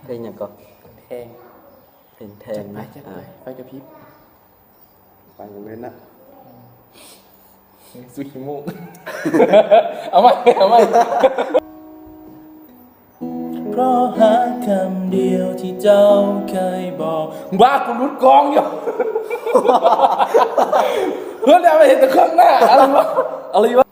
เพลงอย่างก็แทงเพลงแทงนะไฟกระพริบฟังกันเลยนะสุหิมุเอาใหม่เพราะหาคำเดียวที่เจ้าเคยบอกว่ากูรุดกองอยู่เพื่อนเอาไปเห็นแต่ข้างหน้าอะไรวะ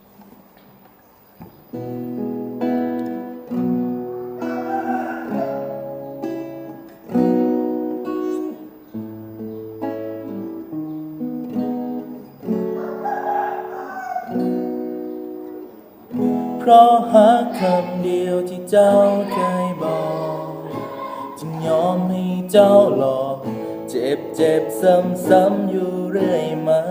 เพราะหาคำเดียวที่เจ้าเคยบอกจึงยอมให้เจ้าหลอกเจ็บซ้ำๆอยู่เรื่อยมา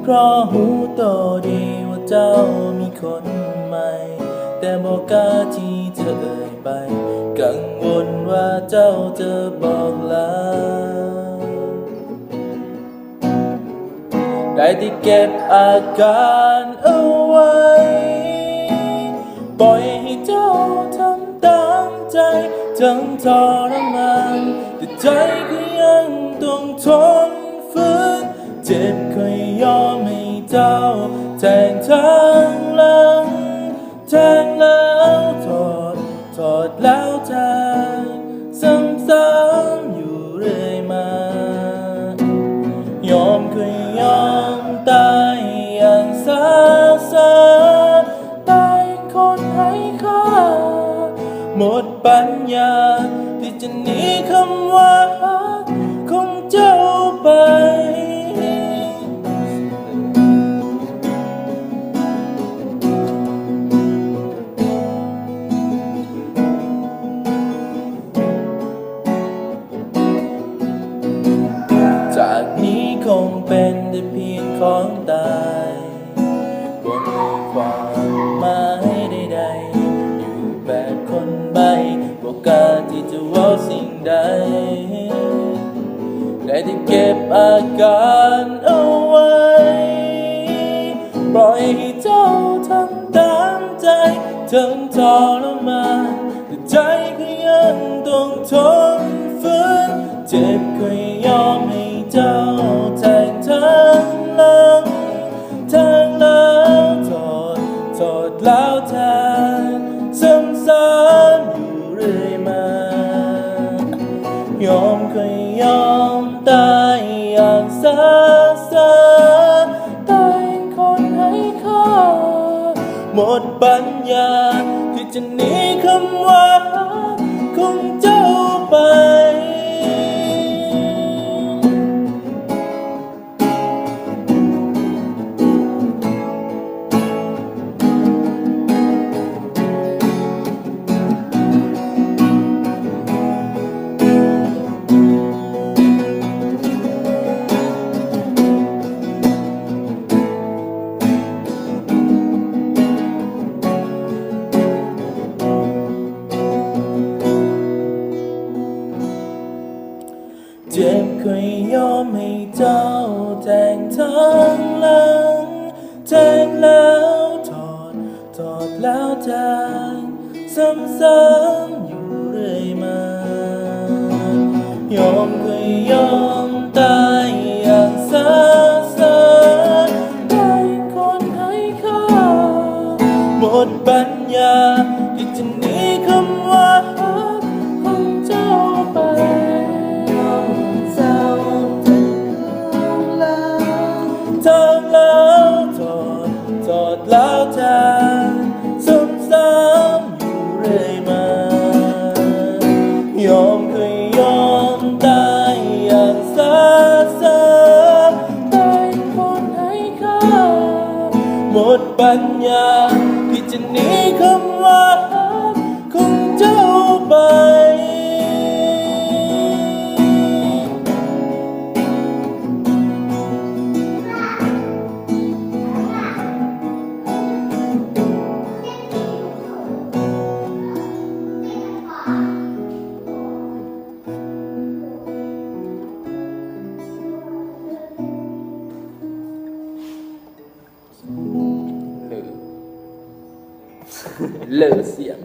เพราะหูโตดีว่าเจ้ามีคนใหม่แต่บอกกล้าที่จะเอ่ยไปกังวลว่าเจ้าจะบอกลาได้ที่เก็บอาการเอาไว้ปล่อยให้เจ้าทำตามใจทั้งทรมานแต่ใจก็ยังต้องทนฝืนเจ็บเคยยอมให้เจ้าแทงทางหลังแทงแล้วถอดแล้วแทงซ้ำๆอยู่เรื่อยมายอมเคยยอมตายอย่างซาตายคนให้ค่าหมดปัญญาที่จะหนีคำว่าของเจ้าไปจากนี้คงเป็นแต่เพียงของตายบ่มีความหมายใดๆอยู่แบบคนใบ้บ่กล้าที่จะเว้าสิ่งใดได้ที่เก็บอาการเอาไว้ปล่อยให้เจ้าทำตามใจทั้งทรมานแต่ใจก็ยังต้องทนฝืนเจ็บก็ยอมให้เจ้าแทงทางหลังแทงแล้วถอดแล้วแทงซ้ำๆอยู่เรื่อยมายอมเคยยอมตายอย่างซาตายคนให้ค่าหมดปัญญาที่จะหนีคำว่าของเจ้าไปเจ็บเคยยอมให้เจ้าแทงทางหลังแทงแล้วถอดแล้วแทงซ้ำๆอยู่เรื่อยมายอมเคยยอมตายอย่างซาได้คนให้ค่าหมดปัญญาที่จะหนีคำว่าของเจ้าไปทางแล้วถอดแล้วแทงซ้ำๆอยู่เรื่อยมายอมเคยยอมตายอย่างซาได้คนให้ค่าหมดปัญญาที่จะหนีคำว่าของเจ้าไป เลอเสียง